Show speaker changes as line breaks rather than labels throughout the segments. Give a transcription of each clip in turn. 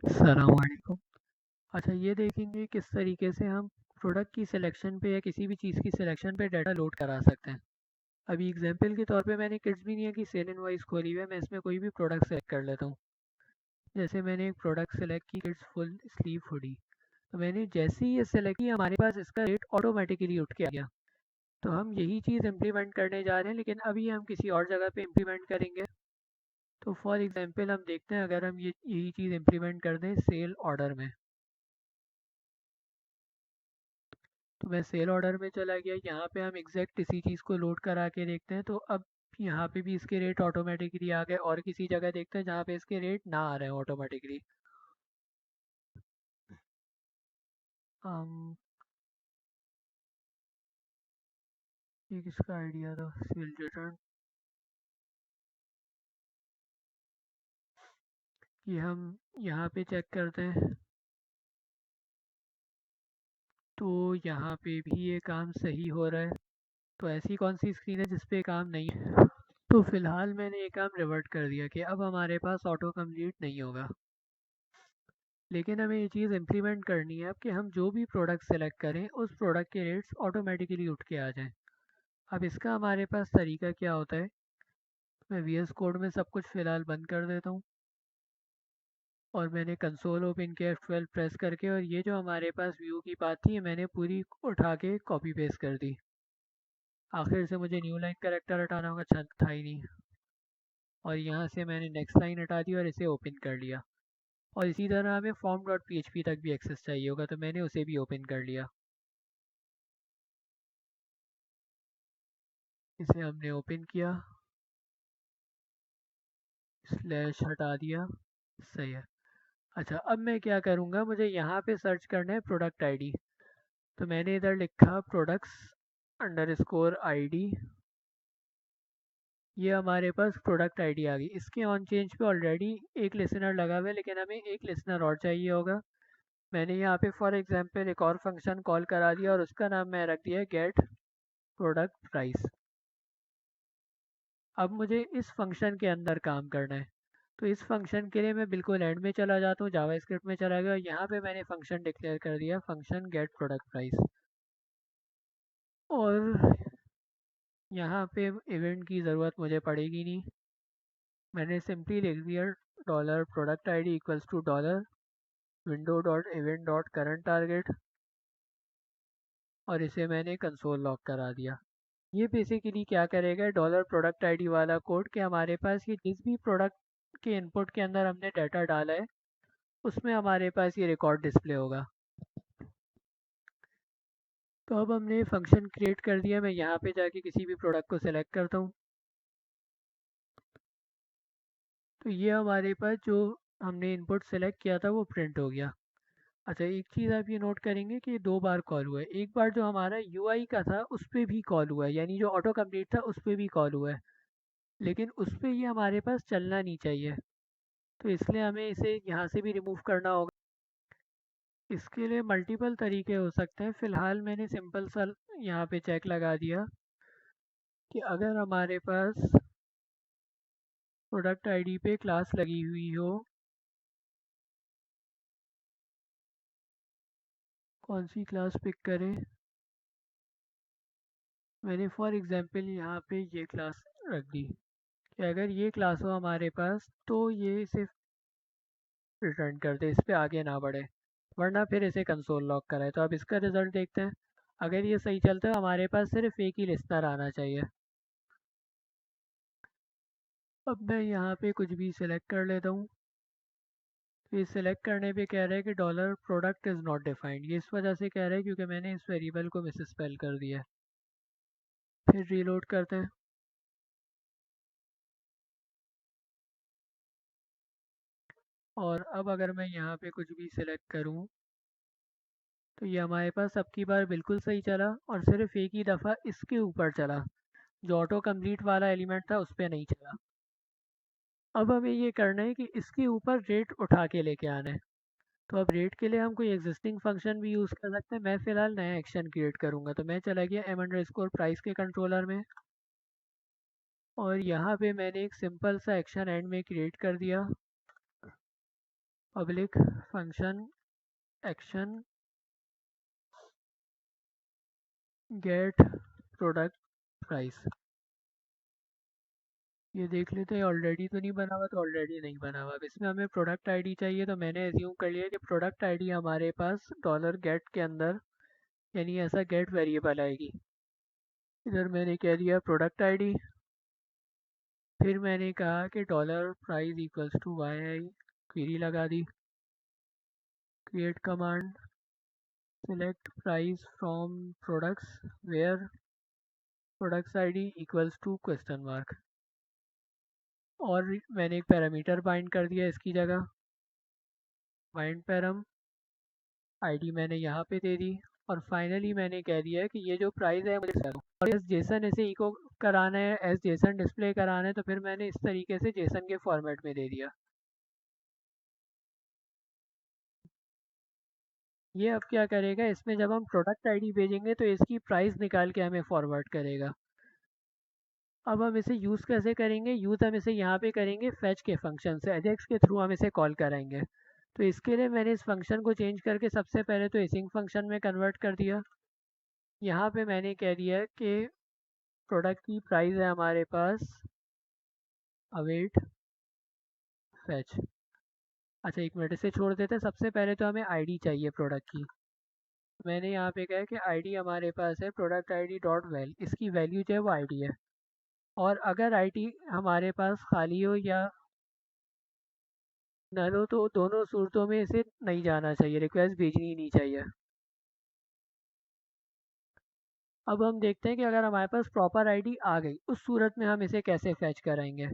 अस्सलामुअलैकुम। अच्छा, ये देखेंगे किस तरीके से हम प्रोडक्ट की सिलेक्शन पे या किसी भी चीज़ की सिलेक्शन पे डाटा लोड करा सकते हैं। अभी एग्जांपल के तौर पे मैंने किड्स भी नहीं है कि सेल इनवॉइस खोली हुई है, मैं इसमें कोई भी प्रोडक्ट सेलेक्ट कर लेता हूँ। जैसे मैंने एक प्रोडक्ट सेलेक्ट की, किड्स फुल स्लीव हुडी। तो मैंने जैसे ही ये सेलेक्ट किया, हमारे पास इसका रेट ऑटोमेटिकली उठ के आ गया। तो हम यही चीज़ इम्प्लीमेंट करने जा रहे हैं, लेकिन अभी हम किसी और जगह पे इम्प्लीमेंट करेंगे। तो फॉर एग्जांपल हम देखते हैं, अगर हम ये यही चीज़ इम्प्लीमेंट कर दें सेल ऑर्डर में। तो मैं सेल ऑर्डर में चला गया, यहाँ पे हम एग्जैक्ट इसी चीज़ को लोड करा के देखते हैं। तो अब यहाँ पे भी इसके रेट ऑटोमेटिकली आ गए, और किसी जगह देखते हैं जहाँ पे इसके रेट ना आ रहे हैं ऑटोमेटिकली। हम ये किसका आइडिया था, सेल रिटर्न। ये हम यहाँ पे चेक करते हैं, तो यहाँ पे भी ये काम सही हो रहा है। तो ऐसी कौन सी स्क्रीन है जिसपे काम नहीं है? तो फिलहाल मैंने ये काम रिवर्ट कर दिया कि अब हमारे पास ऑटो कंप्लीट नहीं होगा। लेकिन हमें ये चीज़ इम्प्लीमेंट करनी है अब कि हम जो भी प्रोडक्ट सेलेक्ट करें उस प्रोडक्ट के रेट्स ऑटोमेटिकली उठ के आ जाएं। अब इसका हमारे पास तरीका क्या होता है? मैं VS कोड में सब कुछ फ़िलहाल बंद कर देता हूँ, और मैंने कंसोल ओपन किया F12 प्रेस करके, और ये जो हमारे पास व्यू की बात थी ये मैंने पूरी उठा के कॉपी पेस्ट कर दी। आखिर से मुझे न्यू लाइन करेक्टर हटाना होगा, अच्छा था ही नहीं। और यहाँ से मैंने नेक्स्ट लाइन हटा दी और इसे ओपन कर लिया। और इसी तरह हमें फॉर्म डॉट PHP तक भी एक्सेस चाहिए होगा, तो मैंने उसे भी ओपन कर लिया। इसे हमने ओपन किया, स्लैश हटा दिया, सही है। अच्छा, अब मैं क्या करूँगा, मुझे यहाँ पे सर्च करना है प्रोडक्ट आईडी। तो मैंने इधर लिखा प्रोडक्ट्स अंडरस्कोर आईडी। ये हमारे पास प्रोडक्ट आईडी आ गई। इसके ऑन चेंज पे ऑलरेडी एक लिसनर लगा हुआ है, लेकिन हमें एक लिसनर और चाहिए होगा। मैंने यहाँ पे फॉर एग्जांपल एक और फंक्शन कॉल करा दिया, और उसका नाम मैं रख दिया गेट प्रोडक्ट प्राइस। अब मुझे इस फंक्शन के अंदर काम करना है। तो इस फंक्शन के लिए मैं बिल्कुल एंड में चला जाता हूँ, जावास्क्रिप्ट में चला गया, और यहाँ पे मैंने फंक्शन डिक्लेयर कर दिया, फंक्शन गेट प्रोडक्ट प्राइस। और यहाँ पे इवेंट की ज़रूरत मुझे पड़ेगी नहीं। मैंने सिंपली लिख दिया dollar product ID equals to dollar window dot event dot current target, और इसे मैंने कंसोल लॉग करा दिया। ये बेसिकली क्या करेगा, डॉलर प्रोडक्ट आईडी वाला कोड कि हमारे पास ये जिस भी प्रोडक्ट के इनपुट के अंदर हमने डाटा डाला है उसमें हमारे पास ये रिकॉर्ड डिस्प्ले होगा। तो अब हमने फंक्शन क्रिएट कर दिया। मैं यहाँ पे जाके किसी भी प्रोडक्ट को सिलेक्ट करता हूँ, तो ये हमारे पास जो हमने इनपुट सेलेक्ट किया था वो प्रिंट हो गया। अच्छा, एक चीज़ आप ये नोट करेंगे कि दो बार कॉल हुआ है। एक बार जो हमारा UI का था उस पर भी कॉल हुआ है, यानी जो ऑटो कंप्लीट था उस पर भी कॉल हुआ है, लेकिन उस पर ये हमारे पास चलना नहीं चाहिए। तो इसलिए हमें इसे यहाँ से भी रिमूव करना होगा। इसके लिए मल्टीपल तरीके हो सकते हैं। फ़िलहाल मैंने सिंपल सा यहाँ पे चेक लगा दिया कि अगर हमारे पास प्रोडक्ट आईडी पे क्लास लगी हुई हो, कौन सी क्लास पिक करें। मैंने फॉर एग्जांपल यहाँ पे ये क्लास रख दी कि अगर ये क्लास हो हमारे पास तो ये सिर्फ रिटर्न कर दे, इस पे आगे ना बढ़े, वरना फिर इसे कंसोल लॉक कराए। तो अब इसका रिज़ल्ट देखते हैं। अगर ये सही चलता है हमारे पास सिर्फ एक ही लिस्नर आना चाहिए। अब मैं यहाँ पे कुछ भी सिलेक्ट कर लेता हूँ। तो ये सिलेक्ट करने पे कह रहा है कि dollar product is not defined. ये इस वजह से कह रहा है क्योंकि मैंने इस वेरिएबल को मिस स्पेल कर दिया है। फिर रीलोड करते हैं। और अब अगर मैं यहाँ पे कुछ भी सिलेक्ट करूँ तो ये हमारे पास अब की बार बिल्कुल सही चला, और सिर्फ एक ही दफ़ा इसके ऊपर चला, जो ऑटो कंप्लीट वाला एलिमेंट था उस पर नहीं चला। अब हमें ये करना है कि इसके ऊपर रेट उठा के लेके आना है। तो अब रेट के लिए हम कोई एग्जिस्टिंग फंक्शन भी यूज़ कर सकते हैं। मैं फ़िलहाल नया एक्शन क्रिएट करूँगा, तो मैं चला गया m_price के कंट्रोलर में, और यहाँ पे मैंने एक सिंपल सा एक्शन एंड में क्रिएट कर दिया। Public function action get product price. ये देख लेते हैं ऑलरेडी तो नहीं बना हुआ, तो ऑलरेडी नहीं बना हुआ। अब इसमें हमें प्रोडक्ट आईडी चाहिए, तो मैंने एज्यूम कर लिया कि प्रोडक्ट आईडी हमारे पास डॉलर गेट के अंदर, यानी ऐसा गेट वेरिएबल आएगी। इधर मैंने कह दिया प्रोडक्ट आईडी, फिर मैंने कहा कि dollar price equals to y i, query लगा दी, create command, select price from products where products ID equals to question mark, और मैंने एक पैरामीटर बाइंड कर दिया इसकी जगह, बाइंड पैरम आईडी मैंने यहाँ पे दे दी, और फाइनली मैंने कह दिया है कि ये जो प्राइस है मुझे दो, और एस जेसन इसे इको कराना है, एस जेसन डिस्प्ले कराना है, तो फिर मैंने इस तरीके से जेसन के फॉर्मेट में दे दिया। ये अब क्या करेगा, इसमें जब हम प्रोडक्ट आईडी भेजेंगे तो इसकी प्राइस निकाल के हमें फॉरवर्ड करेगा। अब हम इसे यूज़ कैसे करेंगे, यूज़ हम इसे यहाँ पे करेंगे फैच के फंक्शन से, अजेक्स के थ्रू हम इसे कॉल कराएंगे। तो इसके लिए मैंने इस फंक्शन को चेंज करके सबसे पहले तो एसिंग फंक्शन में कन्वर्ट कर दिया। यहाँ पे मैंने कह दिया कि प्रोडक्ट की प्राइस है हमारे पास अवेट फैच। अच्छा एक मिनट, इसे छोड़ देते हैं। सबसे पहले तो हमें आईडी चाहिए प्रोडक्ट की। मैंने यहाँ पे कहा है कि आईडी हमारे पास है प्रोडक्ट आईडी डॉट वैल, इसकी वैल्यू जो है वो आईडी है। और अगर आईडी हमारे पास खाली हो या नल हो, तो दोनों सूरतों में इसे नहीं जाना चाहिए, रिक्वेस्ट भेजनी ही नहीं चाहिए। अब हम देखते हैं कि अगर हमारे पास प्रॉपर आईडी आ गई, उस सूरत में हम इसे कैसे फैच कराएंगे।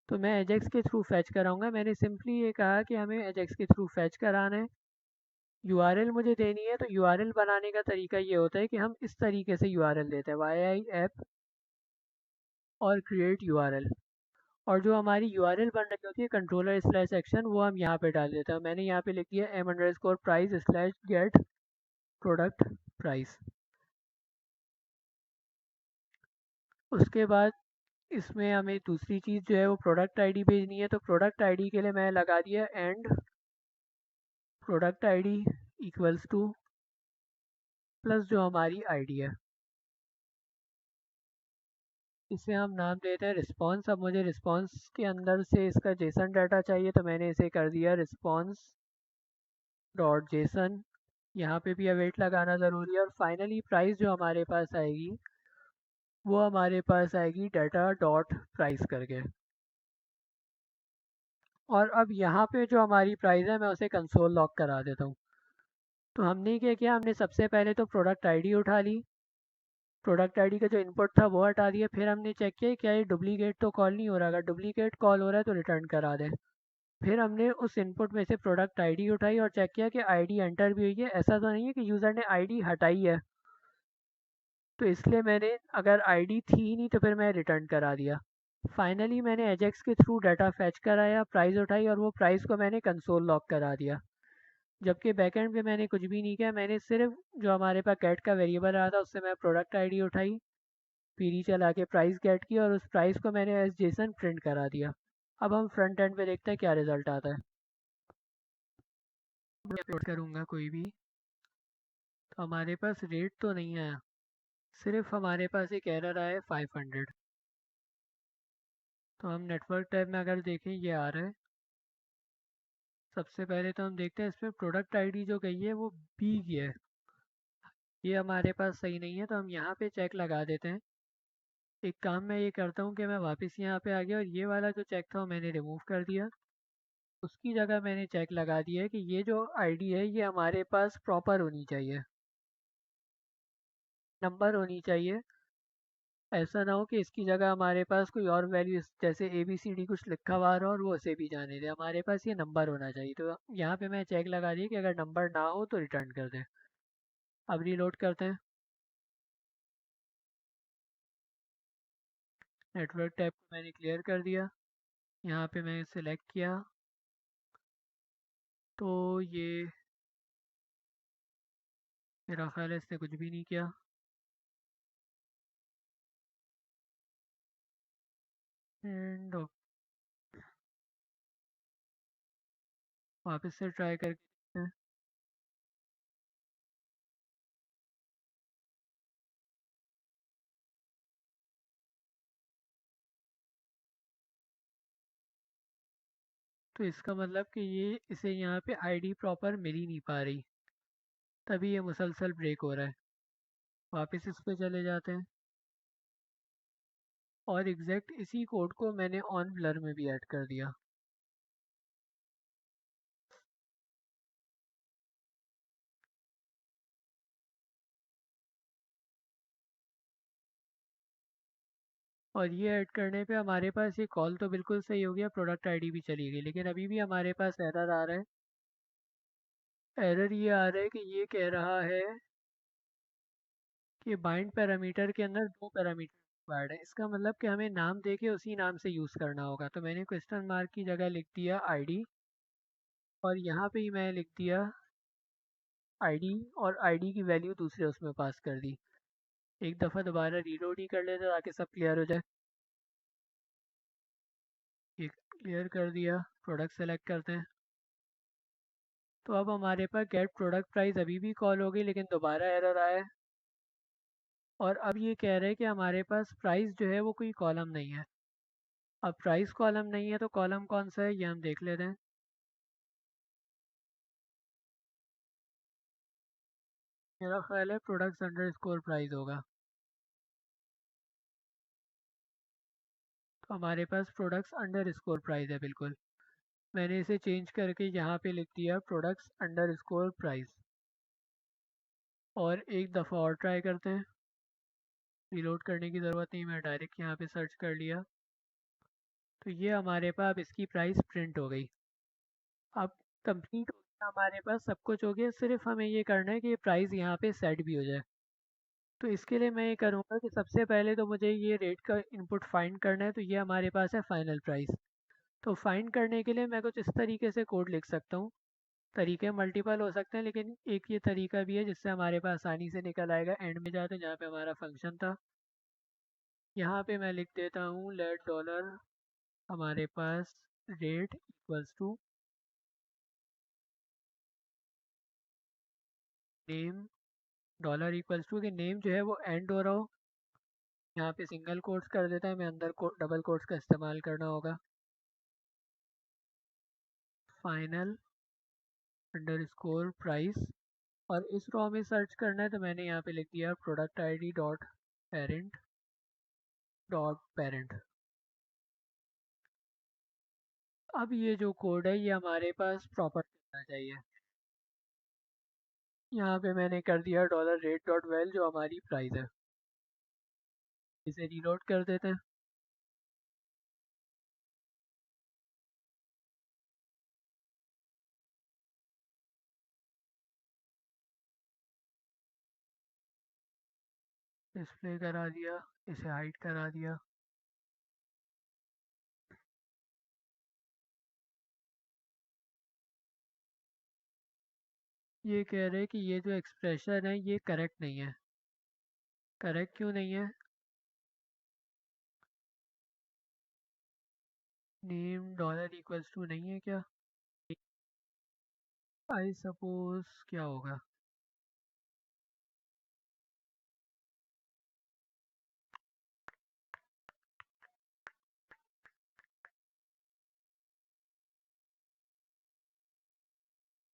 तो मैं एजेक्स के थ्रू फैच कराऊंगा। मैंने सिंपली ये कहा कि हमें एजेक्स के थ्रू फैच कराना है। यूआरएल मुझे देनी है, तो यूआरएल बनाने का तरीका ये होता है कि हम इस तरीके से यूआरएल देते हैं, वाई आई ऐप और क्रिएट यूआरएल, और जो हमारी यूआरएल बन रही होती है कंट्रोलर स्लैश एक्शन, वो हम यहाँ पे डाल देते हैं। मैंने यहाँ पे लिख दिया M underscore price slash get product price. उसके बाद इसमें हमें दूसरी चीज़ जो है वो प्रोडक्ट आईडी भेजनी है, तो प्रोडक्ट आईडी के लिए मैं लगा दिया and product ID equals two plus जो हमारी आईडी है, इसे हम नाम देते हैं रिस्पॉन्स। अब मुझे रिस्पॉन्स के अंदर से इसका जेसन डाटा चाहिए, तो मैंने इसे कर दिया रिस्पॉन्स डॉट जेसन। यहाँ पे भी अवेट लगाना ज़रूरी है। और फाइनली प्राइस जो हमारे पास आएगी वो हमारे पास आएगी डाटा डॉट प्राइस करके। और अब यहाँ पे जो हमारी प्राइस है मैं उसे कंसोल लॉक करा देता हूँ। तो हमने क्या किया, हमने सबसे पहले तो प्रोडक्ट आईडी उठा ली, प्रोडक्ट आईडी का जो इनपुट था वो हटा दिया। फिर हमने चेक किया क्या ये डुप्लीकेट तो कॉल नहीं हो रहा, अगर डुप्लीकेट कॉल हो रहा है तो रिटर्न करा दें। फिर हमने उस इनपुट में से प्रोडक्ट आईडी उठाई और चेक किया कि आईडी एंटर भी हुई है, ऐसा तो नहीं है कि यूज़र ने आईडी हटाई है। तो इसलिए मैंने, अगर आईडी थी ही नहीं तो फिर मैं रिटर्न करा दिया। फाइनली मैंने एजेक्स के थ्रू डाटा फैच कराया, प्राइस उठाई, और वो प्राइस को मैंने कंसोल लॉक करा दिया। जबकि बैकएंड पे मैंने कुछ भी नहीं किया, मैंने सिर्फ जो हमारे पास गेट का वेरिएबल आया था उससे मैं प्रोडक्ट आईडी उठाई, पीरी चला के प्राइस गेट की, और उस प्राइस को मैंने एस जेसन प्रिंट करा दिया। अब हम फ्रंट एंड पे देखते हैं क्या रिजल्ट आता है। मैं अपलोड करूँगा कोई भी, तो हमारे पास रेट तो नहीं आया, सिर्फ हमारे पास एक एरर आया है 500। तो हम नेटवर्क टैब में अगर देखें ये आ रहा है। सबसे पहले तो हम देखते हैं इसमें प्रोडक्ट आईडी जो गई है वो बी की है, ये हमारे पास सही नहीं है, तो हम यहाँ पे चेक लगा देते हैं। एक काम मैं ये करता हूँ कि मैं वापस यहाँ पे आ गया और ये वाला जो चेक था वो मैंने रिमूव कर दिया। उसकी जगह मैंने चेक लगा दिया है कि ये जो आईडी है ये हमारे पास प्रॉपर होनी चाहिए, नंबर होनी चाहिए। ऐसा ना हो कि इसकी जगह हमारे पास कोई और वैल्यू जैसे ए बी सी डी कुछ लिखा हुआ रहा और वो उसे भी जाने दे, हमारे पास ये नंबर होना चाहिए। तो यहाँ पे मैं चेक लगा दिया कि अगर नंबर ना हो तो रिटर्न कर दें। अब रीलोड करते हैं। नेटवर्क टैब को मैंने क्लियर कर दिया, यहाँ पे मैंने सिलेक्ट किया, तो ये मेरा ख्याल है इसने कुछ भी नहीं किया। एंड वापस से ट्राई करके देखते हैं। तो इसका मतलब कि ये इसे यहाँ पे आईडी प्रॉपर मिल ही नहीं पा रही, तभी ये मुसलसल ब्रेक हो रहा है। वापस इस पे चले जाते हैं और एग्जैक्ट इसी कोड को मैंने ऑन ब्लर में भी ऐड कर दिया। और ये ऐड करने पे हमारे पास ये कॉल तो बिल्कुल सही हो गया, प्रोडक्ट आईडी भी चली गई, लेकिन अभी भी हमारे पास एरर आ रहा है। एरर ये आ रहा है कि ये कह रहा है कि बाइंड पैरामीटर के अंदर दो पैरामीटर रिक्वायर्ड है। इसका मतलब कि हमें नाम दे के उसी नाम से यूज़ करना होगा। तो मैंने क्वेश्चन मार्क की जगह लिख दिया आईडी, और यहाँ पे ही मैं लिख दिया आईडी, और आईडी की वैल्यू दूसरे उसमें पास कर दी। एक दफ़ा दोबारा रीलोड ही कर लेते ताकि सब क्लियर हो जाए। ये क्लियर कर दिया, प्रोडक्ट सेलेक्ट करते हैं। तो अब हमारे पास गेट प्रोडक्ट प्राइस अभी भी कॉल हो गई, लेकिन दोबारा एरर आया है। और अब ये कह रहे हैं कि हमारे पास प्राइस जो है वो कोई कॉलम नहीं है। अब प्राइस कॉलम नहीं है तो कॉलम कौन सा है ये हम देख लेते हैं। मेरा ख्याल है प्रोडक्ट्स अंडर स्कोर प्राइस होगा। तो हमारे पास प्रोडक्ट्स अंडर स्कोर प्राइस है बिल्कुल। मैंने इसे चेंज करके यहाँ पे लिख दिया प्रोडक्ट्स अंडर स्कोर प्राइस। और एक दफ़ा और ट्राई करते हैं। रिलोड करने की ज़रूरत नहीं, मैं डायरेक्ट यहाँ पे सर्च कर लिया। तो ये हमारे पास अब इसकी प्राइस प्रिंट हो गई। अब कंप्लीट हो गया, हमारे पास सब कुछ हो गया, सिर्फ हमें ये करना है कि ये प्राइस यहाँ पे सेट भी हो जाए। तो इसके लिए मैं ये करूँगा कि सबसे पहले तो मुझे ये रेट का इनपुट फाइंड करना है। तो ये हमारे पास है फाइनल प्राइस। तो फाइंड करने के लिए मैं कुछ इस तरीके से कोड लिख सकता हूँ। तरीके मल्टीपल हो सकते हैं, लेकिन एक ये तरीका भी है जिससे हमारे पास आसानी से निकल आएगा। एंड में जाते हैं जहाँ पे हमारा फंक्शन था, यहाँ पे मैं लिख देता हूँ लेट डॉलर हमारे पास rate equals to name, dollar equals to कि नेम जो है वो एंड हो रहा हो। यहाँ पे सिंगल कोट्स कर देता है, मैं अंदर डबल कोट्स का इस्तेमाल करना होगा। फाइनल अंडर स्कोर प्राइस, और इस रो में सर्च करना है तो मैंने यहाँ पे लिख दिया प्रोडक्ट आईडी डॉट पेरेंट। अब ये जो कोड है ये हमारे पास प्रॉपर होना चाहिए। यहाँ पे मैंने कर दिया डॉलर रेट डॉट वेल जो हमारी प्राइस है। इसे रीलोड कर देते हैं। डिस्प्ले करा दिया, इसे हाइड करा दिया। ये कह रहे हैं कि ये जो एक्सप्रेशन है ये करेक्ट नहीं है। करेक्ट क्यों नहीं है? नेम डॉलर इक्वल्स टू नहीं है क्या? आई सपोज क्या होगा?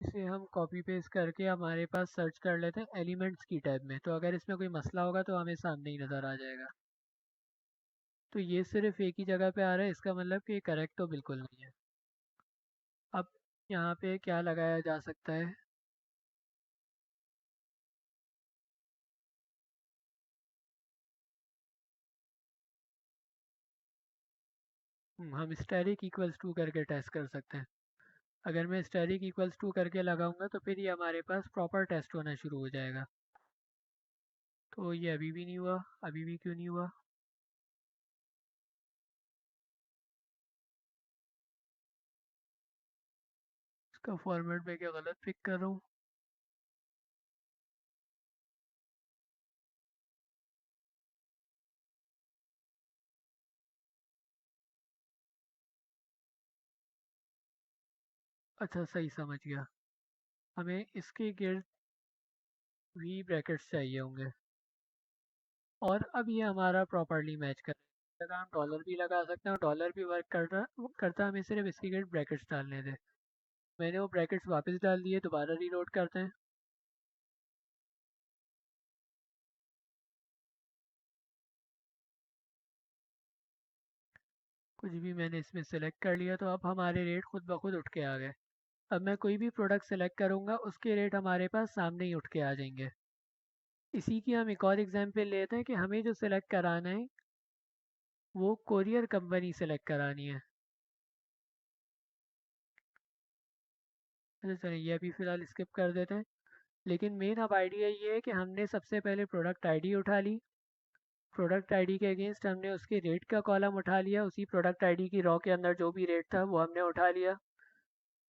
इसे हम कॉपी पेस्ट करके हमारे पास सर्च कर लेते हैं एलिमेंट्स की टैब में। तो अगर इसमें कोई मसला होगा तो हमें सामने ही नज़र आ जाएगा। तो ये सिर्फ एक ही जगह पे आ रहा है, इसका मतलब कि ये करेक्ट तो बिल्कुल नहीं है। अब यहाँ पे क्या लगाया जा सकता है? हम स्टैटिक इक्वल्स टू करके टेस्ट कर सकते हैं। अगर मैं स्टैटिक इक्वल्स टू करके लगाऊंगा तो फिर ये हमारे पास प्रॉपर टेस्ट होना शुरू हो जाएगा। तो ये अभी भी नहीं हुआ। अभी भी क्यों नहीं हुआ? इसका फॉर्मेट में क्या गलत पिक कर रहा हूँ? अच्छा, सही समझ गया। हमें इसके गिर्द भी ब्रैकेट्स चाहिए होंगे। और अब ये हमारा प्रॉपरली मैच कर रहा है। अगर हम डॉलर भी लगा सकते हैं और डॉलर भी वर्क करता हमें सिर्फ इसके गिर्द ब्रैकेट्स डालने थे। मैंने वो ब्रैकेट्स वापस डाल दिए, दोबारा रीलोड करते हैं। कुछ भी मैंने इसमें सेलेक्ट कर लिया, तो अब हमारे रेट खुद ब खुद उठ के आ गए। अब मैं कोई भी प्रोडक्ट सेलेक्ट करूंगा उसके रेट हमारे पास सामने ही उठ के आ जाएंगे। इसी की हम एक और एग्जांपल लेते हैं कि हमें जो सेलेक्ट कराना है वो कोरियर कंपनी सेलेक्ट करानी है। अच्छा चलिए, ये अभी फ़िलहाल स्किप कर देते हैं। लेकिन मेन अब आइडिया ये है कि हमने सबसे पहले प्रोडक्ट आईडी उठा ली। प्रोडक्ट आईडी के अगेंस्ट हमने उसके रेट का कॉलम उठा लिया, उसी प्रोडक्ट आईडी की रॉ के अंदर जो भी रेट था वो हमने उठा लिया।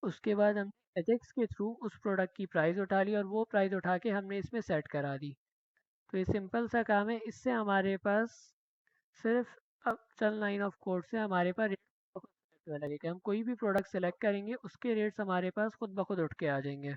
उसके बाद हमने एजेक्स के थ्रू उस प्रोडक्ट की प्राइस उठा ली और वो प्राइस उठा के हमने इसमें सेट करा दी। तो ये सिंपल सा काम है। इससे हमारे पास सिर्फ अब चल लाइन ऑफ कोड से हमारे पास रेट लगेगा कि हम कोई भी प्रोडक्ट सेलेक्ट करेंगे उसके रेट्स हमारे पास खुद ब खुद उठ के आ जाएंगे।